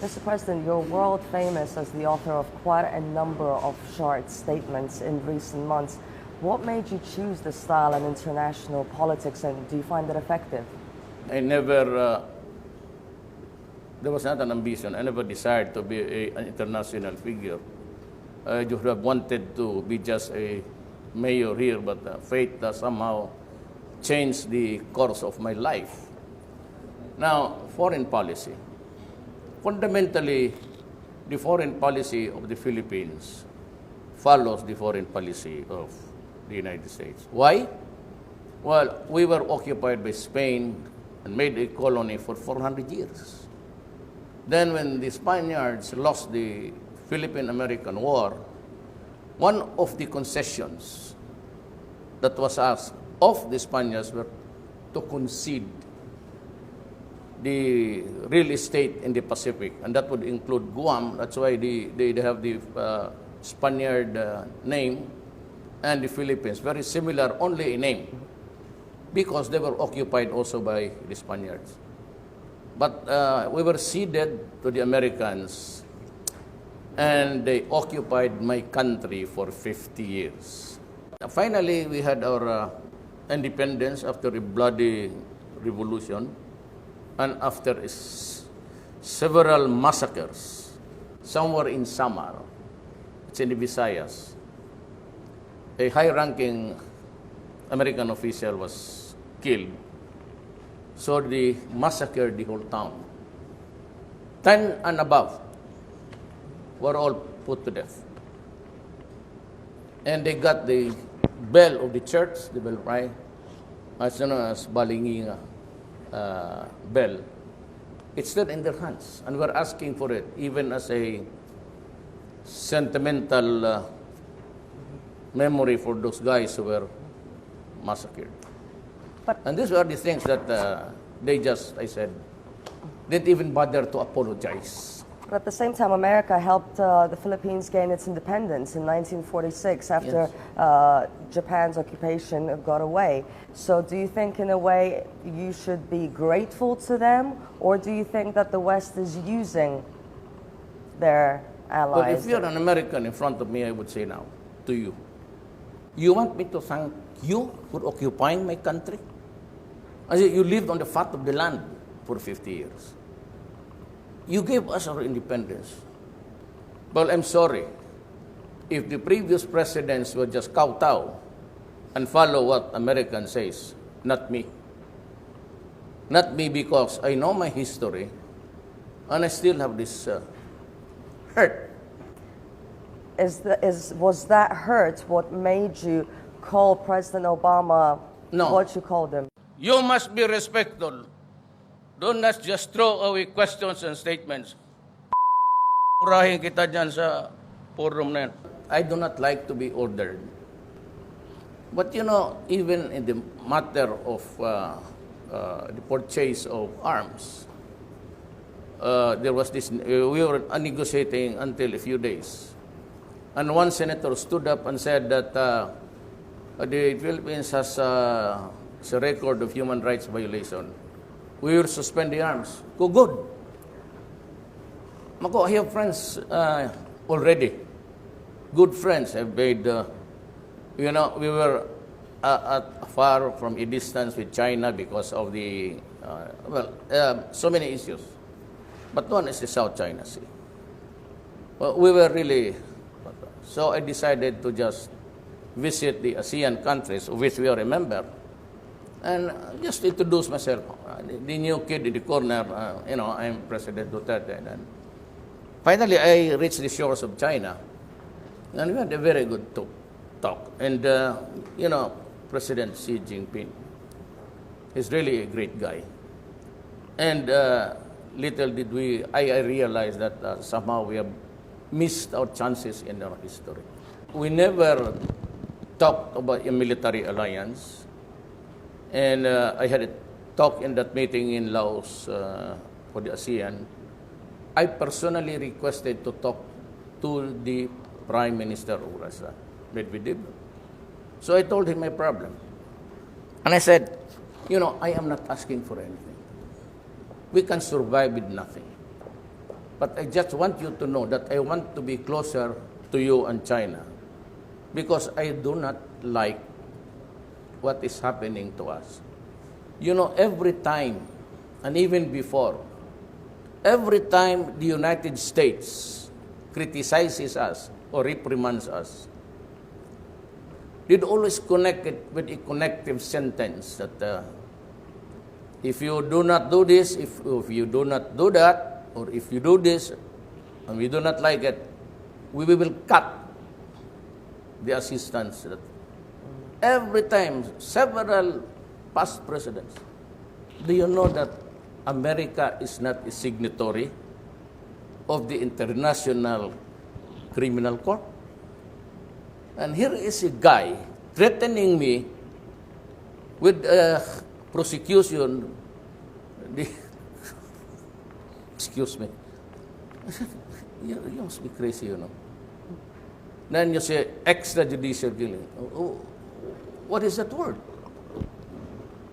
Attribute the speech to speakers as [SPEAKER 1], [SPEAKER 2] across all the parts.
[SPEAKER 1] Mr. President, you're world famous as the author of quite a number of short statements in recent months. What made you choose this style in international politics, and do you find it effective?
[SPEAKER 2] I never, there was not an ambition. I never desired to be an international figure. I just have wanted to be just a mayor here, but fate somehow changed the course of my life. Now, foreign policy. Fundamentally, the foreign policy of the Philippines follows the foreign policy of the United States. Why? Well, we were occupied by Spain and made a colony for 400 years. Then when the Spaniards lost the Philippine-American War, one of the concessions that was asked of the Spaniards were to concede the real estate in the Pacific, and that would include Guam. That's why they have the Spaniard name, and the Philippines, very similar, only in name, because they were occupied also by the Spaniards. But we were ceded to the Americans, and they occupied my country for 50 years. Finally, we had our independence after a bloody revolution, and after several massacres, somewhere in Samar, it's in the Visayas, a high-ranking American official was killed. So they massacred the whole town. 10 and above were all put to death. And they got the bell of the church, the bell, right? As known as Balinginga bell. It's still in their hands, and we're asking for it, even as a sentimental memory for those guys who were massacred. And these were the things that they just, I said, didn't even bother to apologize.
[SPEAKER 1] But at the same time, America helped the Philippines gain its independence in 1946 after Japan's occupation got away. So do you think, in a way, you should be grateful to them, or do you think that the West is using their allies?
[SPEAKER 2] Well, if you're an American in front of me, I would say now to you, you want me to thank you for occupying my country? I say, you lived on the fat of the land for 50 years. You gave us our independence. Well, I'm sorry. If the previous presidents would just kowtow and follow what American says, not me. Not me, because I know my history and I still have this hurt.
[SPEAKER 1] Was that hurt what made you call President Obama what you called him?
[SPEAKER 2] You must be respectful. Do not just throw away questions and statements. Urahin kita dyan sa forum na yan. I do not like to be ordered. But you know, even in the matter of the purchase of arms, there was this, we were negotiating until a few days. And one senator stood up and said that the Philippines has a record of human rights violation. We will suspend the arms. Go, good. Mako, I have friends already. Good friends. I've made, we were far from a distance with China because of the, so many issues. But one is the South China Sea. Well, we were really, so I decided to just visit the ASEAN countries, of which we are a member, and just introduce myself. The new kid in the corner, I'm President Duterte. And finally, I reached the shores of China, and we had a very good talk. And, President Xi Jinping is really a great guy. And little did I realized that somehow we have missed our chances in our history. We never talked about a military alliance. And I had a talk in that meeting in Laos for the ASEAN. I personally requested to talk to the Prime Minister of Russia, Medvedev. So I told him my problem. And I said, I am not asking for anything. we can survive with nothing. But I just want you to know that I want to be closer to you and China because I do not like what is happening to us. You know, every time, and even before, every time the United States criticizes us or reprimands us, they'd always connect it with a connective sentence that if you do not do this, if you do not do that, or if you do this and we do not like it, we will cut the assistance. Every time, several past presidents. Do you know that America is not a signatory of the International Criminal Court? And here is a guy threatening me with prosecution. Excuse me. You must be crazy, you know. Then you say extrajudicial killing. What is that word?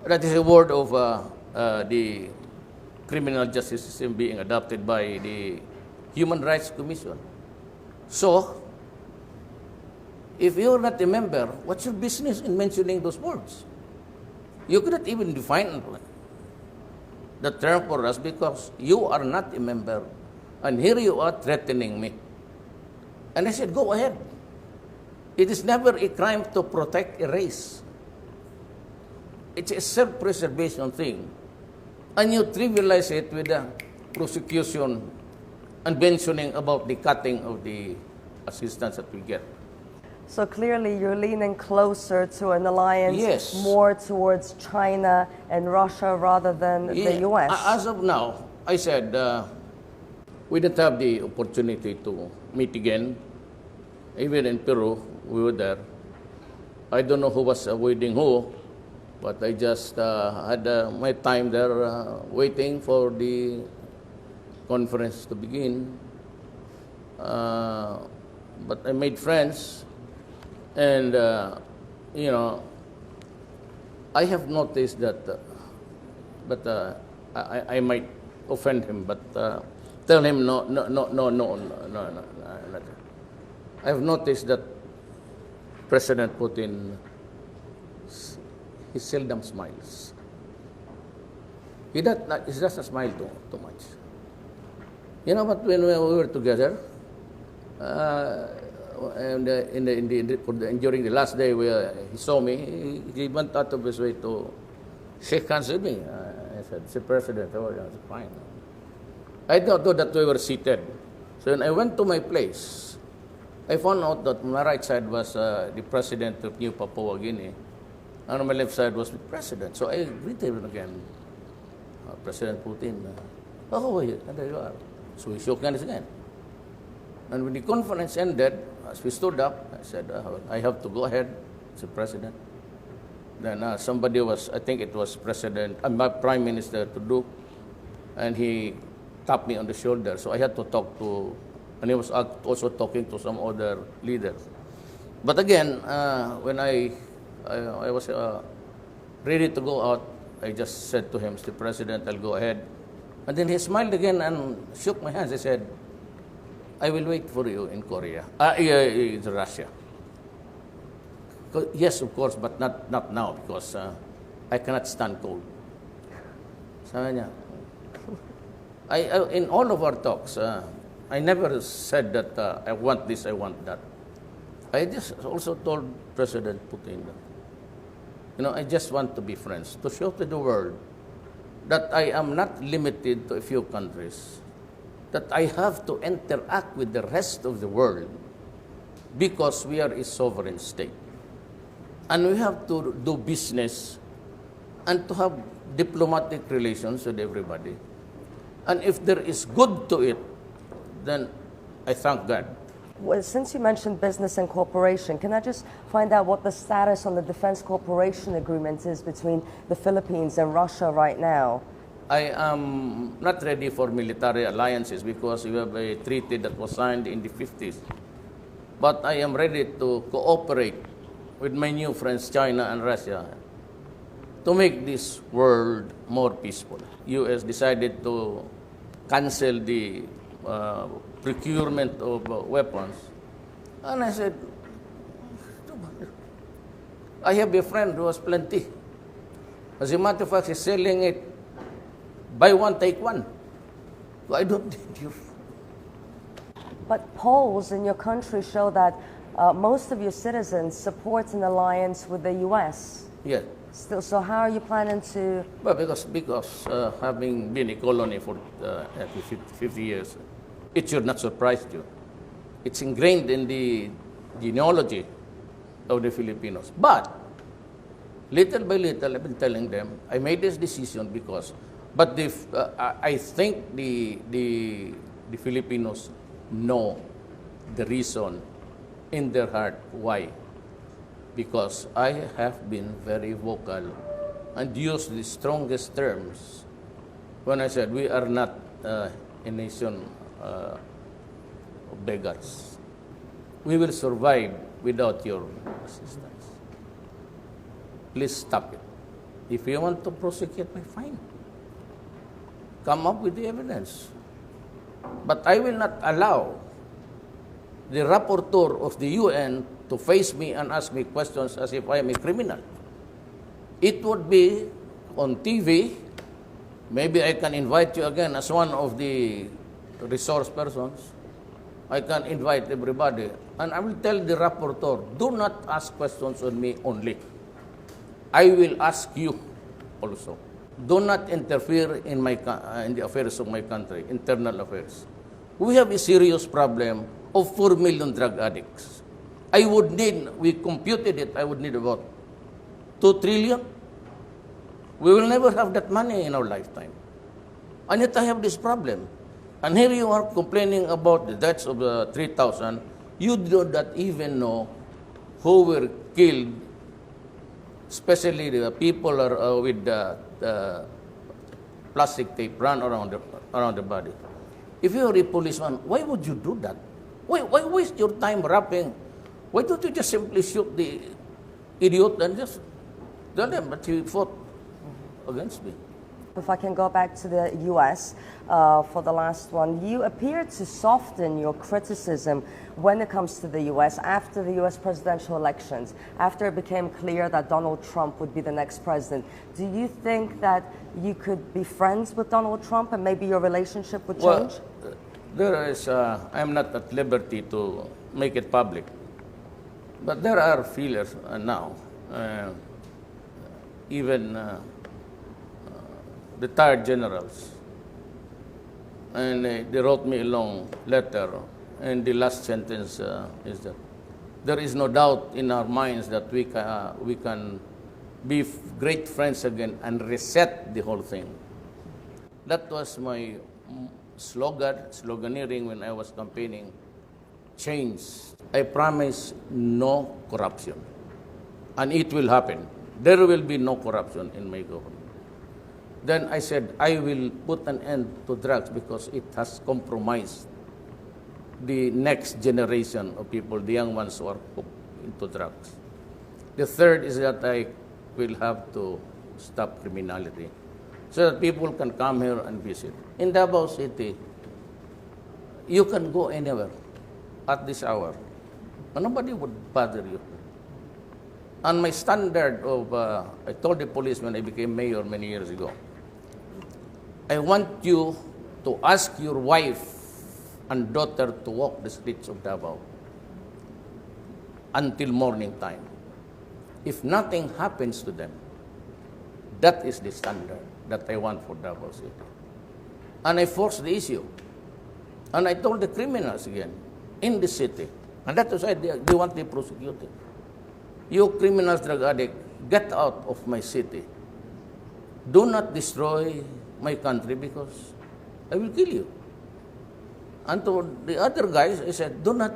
[SPEAKER 2] That is a word of the criminal justice system being adopted by the Human Rights Commission. So, if you're not a member, what's your business in mentioning those words? You couldn't even define the term for us because you are not a member, and here you are threatening me. And I said, go ahead. It is never a crime to protect a race. It's a self-preservation thing. And you trivialize it with the prosecution and mentioning about the cutting of the assistance that we get.
[SPEAKER 1] So clearly you're leaning closer to an alliance,
[SPEAKER 2] yes,
[SPEAKER 1] more towards China and Russia rather than the US.
[SPEAKER 2] As of now, I said we didn't have the opportunity to meet again. Even in Peru, we were there. I don't know who was avoiding who, but I just had my time there waiting for the conference to begin. But I made friends, and you know, I have noticed that, but I might offend him, but tell him no. I have noticed that President Putin, he seldom smiles. He doesn't smile too much. You know, but when we were together, and during the last day where he saw me, he went out of his way to shake hands with me. I said, "Mr. President, how are you?" I said, "Fine." I thought that we were seated. So when I went to my place, I found out that on my right side was the president of New Papua Guinea, and on my left side was the president. So I greeted him again, President Putin. How are you? And there you are. So we shook hands again. And when the conference ended, as we stood up, I said, I have to go ahead, Mr. President. Then somebody was, I think it was my Prime Minister to do, and he tapped me on the shoulder. So I had to talk to, and he was also talking to some other leaders. But again, when I was ready to go out, I just said to him, Mr. President, I'll go ahead. And then he smiled again and shook my hands. He said, I will wait for you in Korea, in Russia. Yes, of course, but not now because I cannot stand cold. Sabi niya, in all of our talks, I never said that I want this, I want that. I just also told President Putin that, you know, I just want to be friends, to show to the world that I am not limited to a few countries, that I have to interact with the rest of the world because we are a sovereign state. And we have to do business and to have diplomatic relations with everybody. And if there is good to it, then I thank God.
[SPEAKER 1] Well, since you mentioned business and cooperation, can I just find out what the status on the defense cooperation agreement is between the Philippines and Russia right now?
[SPEAKER 2] I am not ready for military alliances because we have a treaty that was signed in the 50s. But I am ready to cooperate with my new friends, China and Russia. to make this world more peaceful. U.S. decided to cancel the procurement of weapons. And I said, I have a friend who has plenty. As a matter of fact, he's selling it, buy one, take one. So I don't need you.
[SPEAKER 1] But polls in your country show that most of your citizens support an alliance with the U.S.
[SPEAKER 2] Yes.
[SPEAKER 1] Still, so how are you planning to?
[SPEAKER 2] Well, because having been a colony for 50 years, it should not surprise you. It's ingrained in the genealogy of the Filipinos. But little by little, I've been telling them, I made this decision because, but I think the Filipinos know the reason in their heart why. Because I have been very vocal and used the strongest terms when I said we are not a nation of beggars. We will survive without your assistance. Please stop it. If you want to prosecute me, fine. Come up with the evidence. But I will not allow the rapporteur of the UN to face me and ask me questions as if I am a criminal. It would be on TV. Maybe I can invite you again as one of the resource persons. I can invite everybody. And I will tell the rapporteur, do not ask questions on me only. I will ask you also. Do not interfere in the affairs of my country, internal affairs. We have a serious problem of 4 million drug addicts. We computed it, I would need about 2 trillion. We will never have that money in our lifetime. And yet I have this problem. And here you are complaining about the deaths of 3,000. You do not even know who were killed, especially the people with the plastic tape run around the body. If you are a policeman, why would you do that? Why waste your time rapping? Why don't you just simply shoot the idiot and just tell them that you fought against me?
[SPEAKER 1] If I can go back to the U.S. For the last one, you appeared to soften your criticism when it comes to the U.S. after the U.S. presidential elections, after it became clear that Donald Trump would be the next president. Do you think that you could be friends with Donald Trump and maybe your relationship would change?
[SPEAKER 2] Well, I'm not at liberty to make it public. But there are feelers now, even retired generals, and they wrote me a long letter, and the last sentence is that there is no doubt in our minds that we can be great friends again and reset the whole thing. That was my sloganeering when I was campaigning. Change. I promise no corruption. And it will happen. There will be no corruption in my government. Then I said, I will put an end to drugs because it has compromised the next generation of people, the young ones who are hooked into drugs. The third is that I will have to stop criminality so that people can come here and visit. In Davao City, you can go anywhere at this hour. Nobody would bother you. And my standard of, I told the police when I became mayor many years ago, I want you to ask your wife and daughter to walk the streets of Davao until morning time. If nothing happens to them, that is the standard that I want for Davao City. And I forced the issue. And I told the criminals again, in the city, and that is why they want to be prosecuted. You criminals, drug addict, get out of my city. Do not destroy my country because I will kill you. And to the other guys, I said, do not,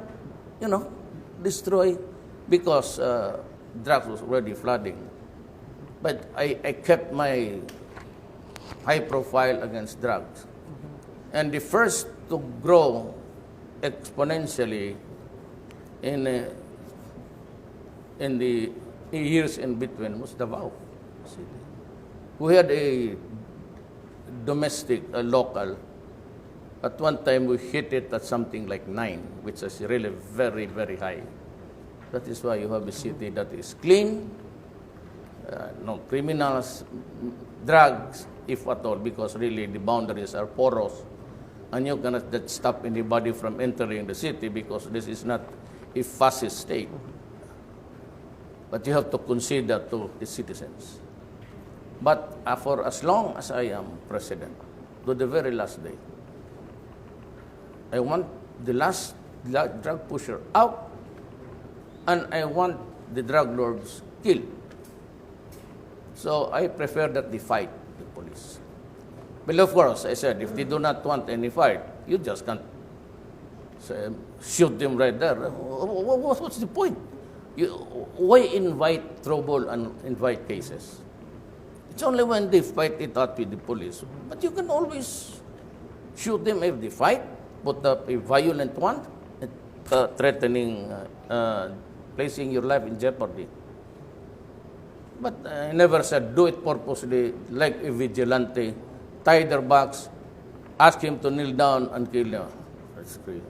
[SPEAKER 2] destroy because drugs was already flooding. But I kept my high profile against drugs. And the first to grow exponentially in the years in between was Davao City. We had a domestic, a local. At one time, we hit it at something like 9, which is really very, very high. That is why you have a city that is clean, no criminals, drugs, if at all, because really the boundaries are porous. And you cannot just stop anybody from entering the city because this is not a fascist state. But you have to consider to the citizens. But for as long as I am president, to the very last day, I want the last drug pusher out, and I want the drug lords killed. So I prefer that they fight the police. But of course, I said, if they do not want any fight, you just can't say, shoot them right there. What's the point? Why invite trouble and invite cases? It's only when they fight it out with the police. But you can always shoot them if they fight, put up a violent one, threatening, placing your life in jeopardy. But I never said do it purposely like a vigilante, tie their backs, ask him to kneel down and kill you. That's crazy.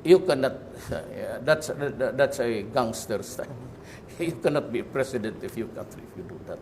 [SPEAKER 2] You cannot, that's a gangster style. You cannot be president of your country if you do that.